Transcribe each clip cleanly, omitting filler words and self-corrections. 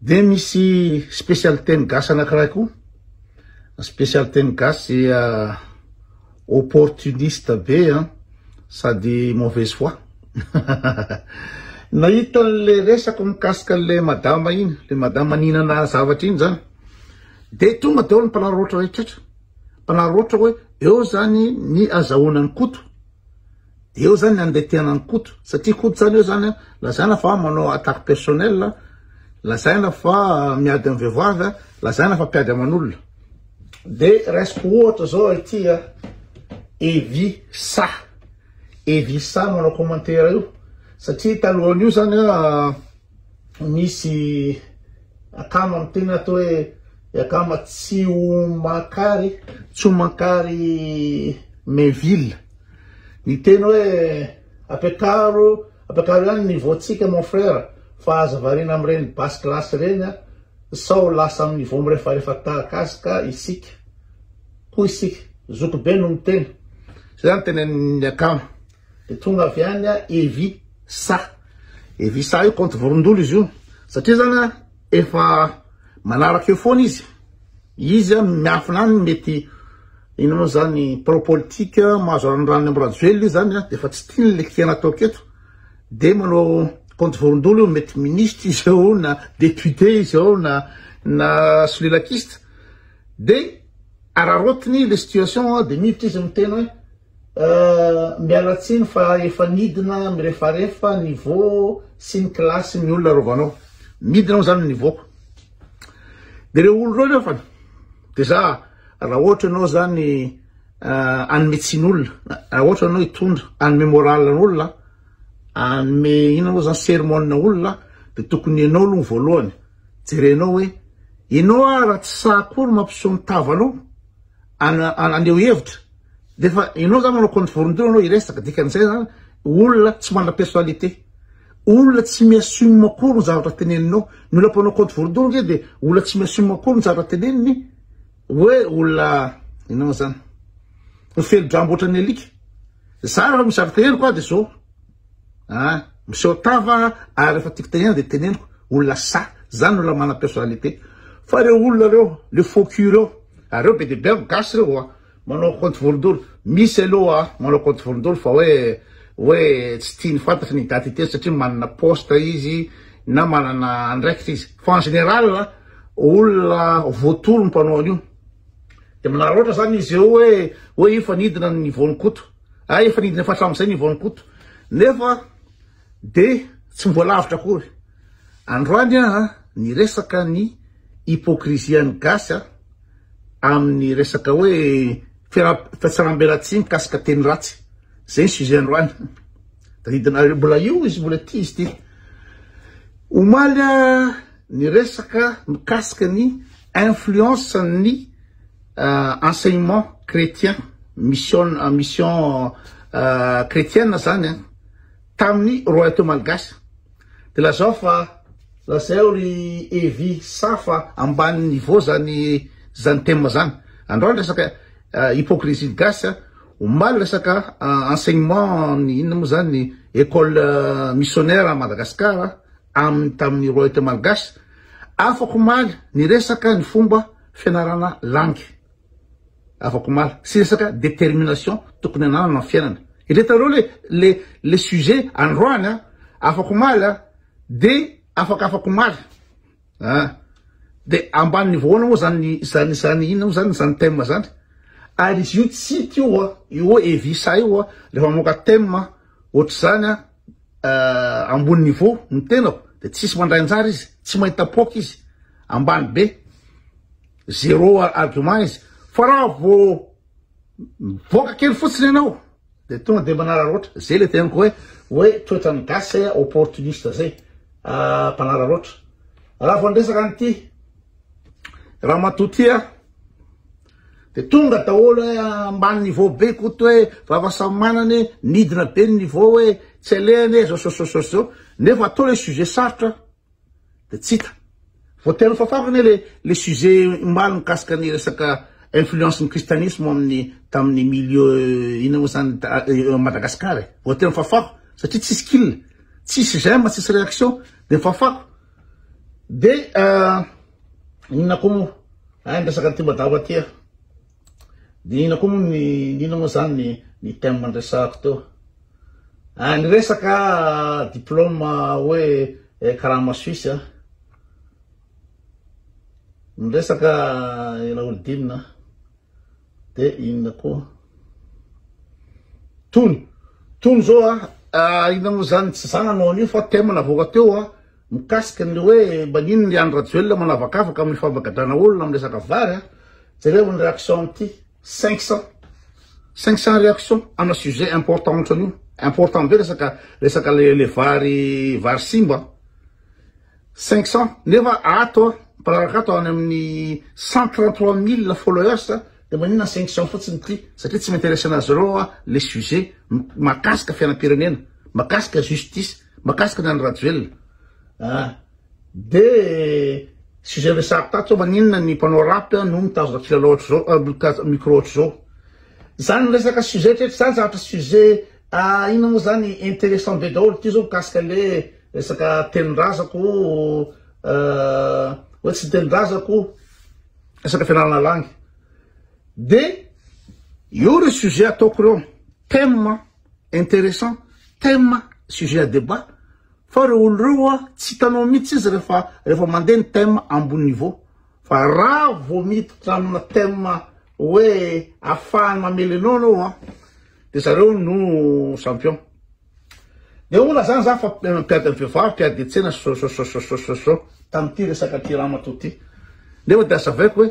De misy spécialité gasy anankiray koa. Spécialité gasy opportuniste be sady mauvaise foi. Nahita le resaka mikasika le madama iny, le madama ninana zavatra iny zany. De tonga de olo mpanarotro rehetrrehetra. Mpanarotro hoe eo zany ny azahoana ny koto. De eo zany andetehana ny koto. Satria koto zany eo zany lazaina fa manao attaque personnelle, lazaina fa miady amin'ny vehivavy, lazaina fa mpiady aman'olona. De resiko ohatra zao ity Evi Sa. Evi Sa manao commentaire io. Satria talohan'io zany misy akama amin'ny tena atao hoe akama tsy makary Mainville. Ny tena hoe apekaro ihany niveau tsika mon frère fa aza varina amin'ireny basse classe reny sao lasa amin'ny niveau mirefarefa tahakasika isika. Koa isika zoko be no miteny. Zany tena ny akama. De tonga avy any Evi Sa. Evi Sa io compte vorondolo izy io. Satria zany efa manaraka eo foana izy. Izy miafina any mety ino moa zany pro-politique mahazo randrany amin'ny rajoely zany de fa tsy tiany le tiana atao aketo. De manao compte vorondolo mety ministre izy ao na député izy ao na solilakiste. De ararotiny le situation de miditra izy mitena hoe mialatsiny fa efa nidina mirefarefa niveau sy ny klasy ny olona rovanao. Midina zany niveau. De le olo reo fa deja raha ohatra anao zany anometsin'olona, raha ohatra anao hitondra anome moralin'olona, anome ino moa zany sermonna olona, de tokony ianao aloha voalohany jerenao hoe ianao raha tsy sahakory mampiseho ny tavanao aneo hevitra. De fa ianao zany manao compte vorondolo anao iresaka dikan'izay zany olona tsy mana personnalité. Olona tsy miassume akory ny zavatra teneninao. Ny olona mpanao compte vorondolo de olona tsy miassume akory ny zavatra teneniny. Hoe olona inao zany felo-drambo ohatran'ny alika. Za raha misy zavatra teneniko de zao. Miseho tava ary rehefa tiako tenena de teneniko olona sa. Zany olona mana personnalité. Fa reo olona reo, le faux cul reo, reo be de be gasy reo manao compte vorondolo. Misy aloha manao compte vorondolo fa hoe tsy tiany fantatra ny identité satria manana poste izy na manana andraikitra izy. Fa en général olona voatolo ny mpanao an'io. De manaratra zany izy eo hoe io fa nidina ny niveau ny koto. Efa nidina fa hatramin'izay niveau ny koto. Nefa de tsy mboalavitra akory. Androany ny resaka ny hypocrisie ny gasy amin'ny resaka hoe fiatsaram-belatsiny mikasika teny ratsy. Zay ny sujet androany. Didina mbola io izy mbola ty izy ty. Omaly ny resaka mikasika ny influence ny enseignement chrétien, mission chrétienne zany tamin'ny royauté malagasy. De lazao fa lazao ry Evi Sa fa ambany niveau zany tema zany. Androany resaka hypocrisie gasy omaly resaka enseignement ny inona moa zany ny école missionnaire à Madagascar tamin'ny royauté malagasy. Afaka omaly ny resaka ny fomba fianarana langue. Afaka omaly sy resaka détermination tokony ananana ny fiainana. Iretareo le sujet androany afaka omaly de afaka omaly. De ambany niveau moa zany inona moa zany zany thème zany. Ary izy io tsy io Evi Sa io rehefa mamoaka thème ohatry zany ambony niveau ny tenako de tsisy mandray anjara izy, tsy mahita poky izy, ambany be, zéro argument izy. Fa raha voaka kely fotsiny ianao de tonga de manararoatra. Zay le tenako hoe toetrany gasy opportuniste zay mpanararoatra. Raha vao andresaka an'ity raha matoty de tonga daholo ambany niveau be koto hoe vava samy manany nidina be ny niveau hoe tsy alehany zao. Nefa atao le sujet sarotra de tsy hita. Vao tena fafafany le sujet maly mikasika ny resaka influence ny kristianisme tamin'ny milieu ina moa zany Madagascar. Vao tena fafako satria tsisy skill, tsisy j'aime, tsisy réaction de fafako. de inona koa moa resaka ty madava tia de inona koa moa inona moa zany ny thème andresahako teo ny resaka diplôme hoe karama suisse ny resaka laolidinina de inona koa tony zao inona moa zany tsy zany anao an'io fa thème navoaka teo mikasika ny hoe manino ny Andra Joel manavakavaka amin'ny famagadrana olona amin'ny resaka vary jereo ny réaction ty 500 réaction amina sujet important ohatran'io important be resaka le vary simba 500 nefa ato pararaka ato any amin'ny 133 000 followers de manina 500 fotsiny ty satria tsy m'intéresse anazy reo le sujet makasika fianam-pirenena makasika justice makasika ny Andra Joel de sujet resako tato maninona ny mpanao rap no mitazona kilalao ohatry zao micro ohatry zao zany resaka sujet tretry zany zavatra sujet ina moa zany intéressant be daholo ty zao mikasika le resaka tenin-drazako hoe tsy tenin-drazako resaka fianarana langy de io re sujet ataoko reo thème intéressant thème sujet à débat fa reo olo reo tsy hitanao mihitsy izy rehefa mandeha ny thème ambony niveau fa raha vo miditra amina thème hoe afahany mamely anao anao de zareo no champion de ola zany za fa mpiady vehivavy mpiady tsena so tamty resaka ty Ramatoa ty nefa de azavaiko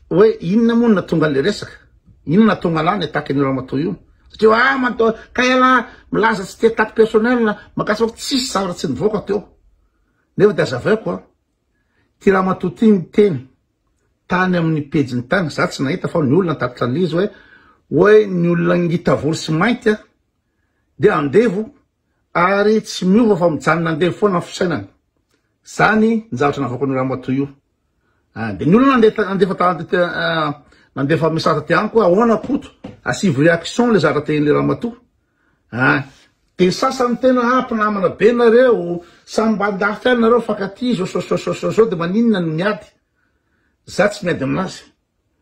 hoe inona moa natonga le resaka inona natonga lany ataky ny Ramatoa io satria manto kaela milaza tsy te attaque personnel makasy tsisy zavatra tsy nivoaka teo nefa de azavaiko ty Ramatoa ty miteny tany amin'ny pejiny tany za tsy nahita fa ny olona tatitra an'izy hoe ny olona ngita volo sy mainty de andevo ary tsy miova fa mijanona andevo foana fisainany zany ny zavatra navoaka ny Ramatoa io de ny olona nandefa mesata ty aniko ahoana poto asivy réaction le zavatra tehin'le Ramatoa de sasany tena mpinamana be nareo samy mbandafy any nareo fakaty zao de maninona ny miady za tsy miady aminazy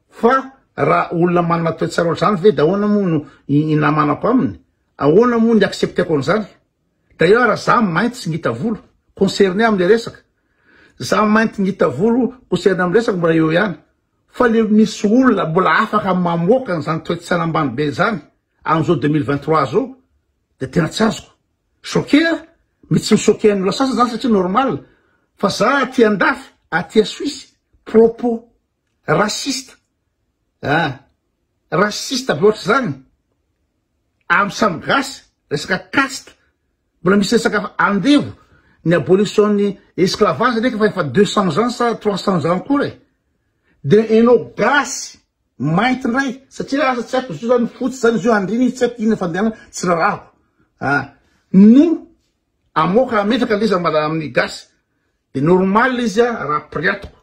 fa raha olona manana toetsara zany ve da ahoana moa no inamanako aminy ahoana moa ny accepteko an'izany d'ailleurs za mainty tsy ngita volo concerné amle resaka za mainty ngita volo concerné amle resaka mbola eo ihany fa le misy olona mbola afaka mamoaka n'izany toetsara ambany be zany am'izao 2023 zao de tena tsy azoko choqué mitsy michoqué ny olona sasany zany satria normal fa za aty andafy aty Suisse propos raciste raciste be ohatry zany amy samy gasy resaka caste mbola misy resaka andevo ny abolition'ny esclavage ndraiky fa efa 200 ans sa 300 ans koa de enao gasy mainty ndray satria asa tsy haiko izy io zany fotsy zany izy io andriny tsy haiko ina fandehana tsy rarako no amoaka ametraka le izy amin'ny gasy de normal izy raha priatoko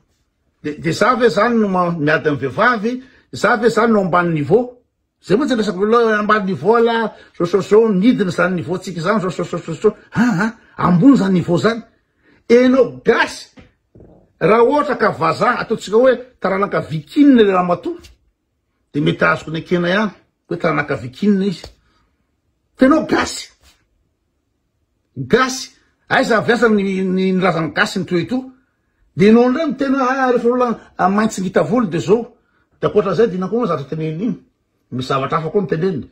de za ve zany no miady amin'ny vehivavy za ve zany no ambany niveau zay moa tsy resaka volo ambany niveau la so midina zany niveau tsika zany so ambony zany niveau zany enao gasy raha ohatra ka vazaha ataotsika hoe taranaka vikinina le Ramatoa de mety azoko ny akena ihany hoe taranaka vikinina izy tenao gasy aiza viasa ny lazany gasy ny toeto de enao ndray mitena rehefa olona maintsy ngita volo de zao de akoatra zay dina koa zavatra teneniny iny misy zavatra hafa koa nyteneniny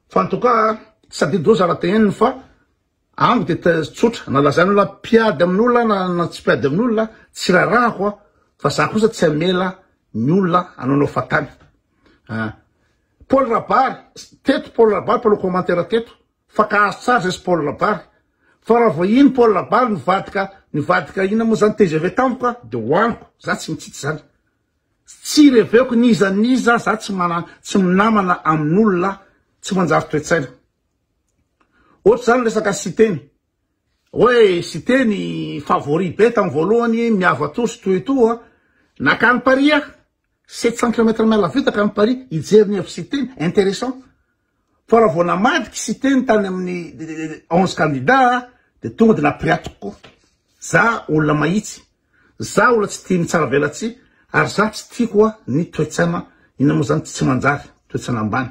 fa en tout cas sady do zavatra teneniny fa amiko de tsotra nalazany olona piady amin'olona na tsy piady amin'olona tsy rarahako fa za kosa tsy amela ny olona anaonao fatany Paul Rabary teto Paul Rabary palo commentaire teto fa kahazo tsara zay Paul Rabary fa raha vo iny Paul Rabary nivadika ina moa zany TGV tampoka de hoaniko za tsy mitsity zany tsy reveoko niza za tsy minamana amin'olona tsy manjary toetsaina ohatry zany resaka siteny hoe siteny favori be tamy voalohany miava tosy toetoa nakany Paris 700 km miala vita nakany Paris ijery ny siteny intéressant fa raha vo namadiky siteny tany amin'ny 11 candidat de tonga de napriatoko za olona mahitsy za ola tsy tia mitsara velatsy ary za tsy tiako a ny toetsana ina moa zany tsy manjary toetsana ambany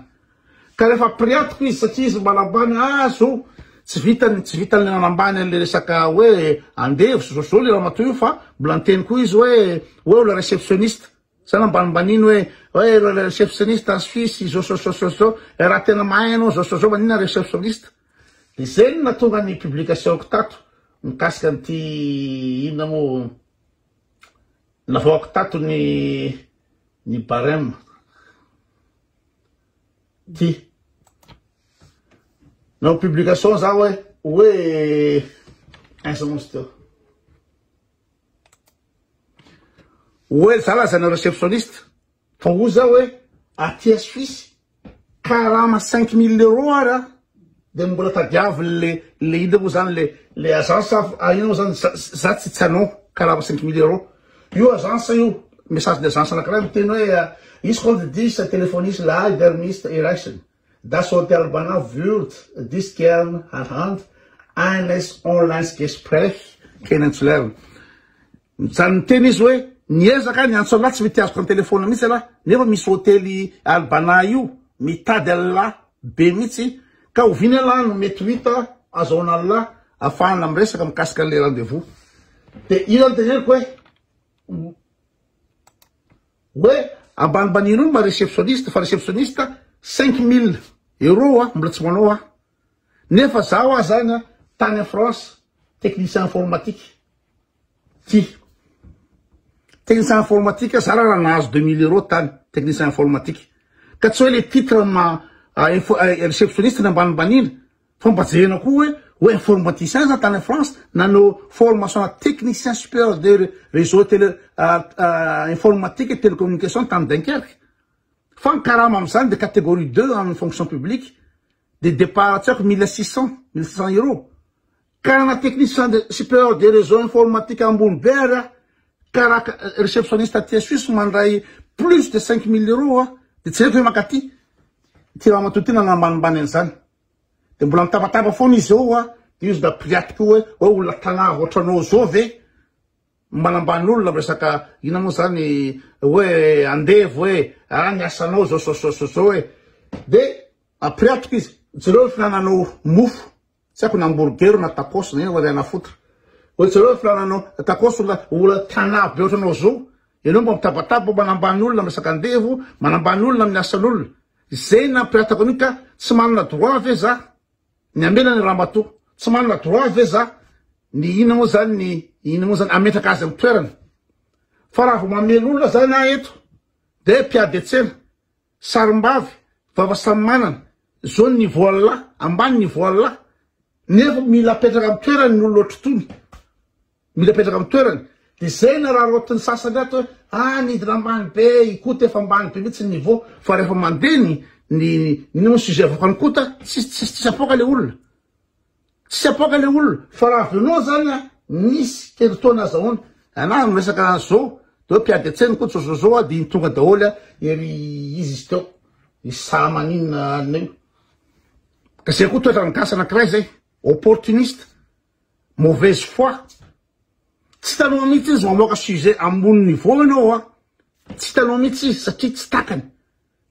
ka rehefa priatiko izy satria izy mbala ambany azo tsy vitany le nanambany an'le resaka hoe andevo zao le raha matoy io fa mbola anteny koa izy hoe ola réceptionniste zany ambanimbany hoe le réceptionniste en Suisse zao raha tena mahay anao zao manina réceptionniste de zay no natonga ny publication ko tato mikasika an'ity inona mo navoako tato ny barème ty na publication za hoe aiza mosy teo hoe za lazana réceptionniste fa o za hoe aty Suisse karama 5000 € ara de mbola tadiavy le ina moa zany le agence ina moa zany za tsy tsanao karama 5000 € io agence io message d'agence anakiraha miteny hoe is called this telefonische Leitermist erreichen das Hotel Bana wird dies gern anhand eines Online-Gespräch kennenzulernen. Zany miteny izy hoe niezaka niantso ala tsy mety azoko ny telefona mihitsy ala nefa misy hotely Albana io mitady ala be mihitsy ka oviny ala no mety ho hita azahoana ala afahana miresaka mikasika le rendez-vous de ino anteneniko hoe ambanibanino io ma réceptionniste fa réceptionniste 5000 € mbola tsy manao nefa zaho zany tany France technicien informatique technicien informatique za raha nahazo 2000 € tany technicien informatique ka tsy hoe le titre réceptionniste ny ambanibanina fa mba jehana koa hoe informaticien za tany France nanao formation technicien supérieur de réseau informatique et télécommunication tany Dunkerque fa ny karama am'izany de catégorie 2 en fonction publique de départ tsy haiko 1600 € ka na technicien supérieur de réseau informatique ambony be ara karaha réceptionniste aty Suisse mandray plus de 5000 € de tsy haiko hoe makaty ty raha matotina nambanimbany an'izany de mbola mitabataba foana izy eo de izy da priatiko hoe olona tana ohatranao zao ve manambany olona resaka ina moa zany hoe andevo hoe niasanao zao hoe de apriatiko izy jereo finananao mofo tsy haiko na hamburger na tacos na ina ariana fotra hoe jereo finananao tacos ola tana be ohatranao zao enao mba mitabataba manambany olona resaka andevo manambany olona amin'ny asan'olona zay napriatako an'io ka tsy manana droit ve za ny amena ny ramatoa tsy manana droit ve za ny ina moa zany ametraka azy amin'ny toerana fa raha vo mamelo olona zany eto de mpiady atsena sarim-bavy vava samy manana zao ny voila ambany ny voila nefa mila apetraka amin'ny toerana ny olona ohatry tony mila apetraka amin'ny toerana de zay na raha rotiny sasany ato hoe nidina ambany be ikota efa ambany be mihitsy ny niveau fa rehefa mandeha ny sujet avokany kota tsy apoka le olona tsy apoka le olona fa raha venao zany nisy teritoana azahoana anahy miresaka zao de mpiady atseny koa zao de iny tonga daholy ery izy teo isa maninona anio ka zay koa toetra mikasa anakiray zay opportuniste mauvaise foi tsy tanao mihitsy izy mamoaka sujet ambony niveau anao tsy tanao mihitsy izy satria tsy takany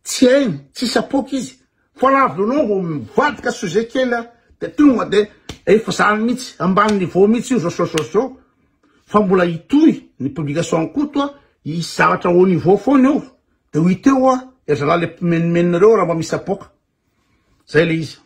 tsy hainy tsisy apoky izy fa raha venao vo mivadika sujet kely de tonga de efa zany mihitsy ambany niveau mihitsy io zao fa mbola itoy ny publication koa isy zavatra au niveau foana eo de ho iteo ery zalahy le menimeninareo raha mba misy apoka zay le izy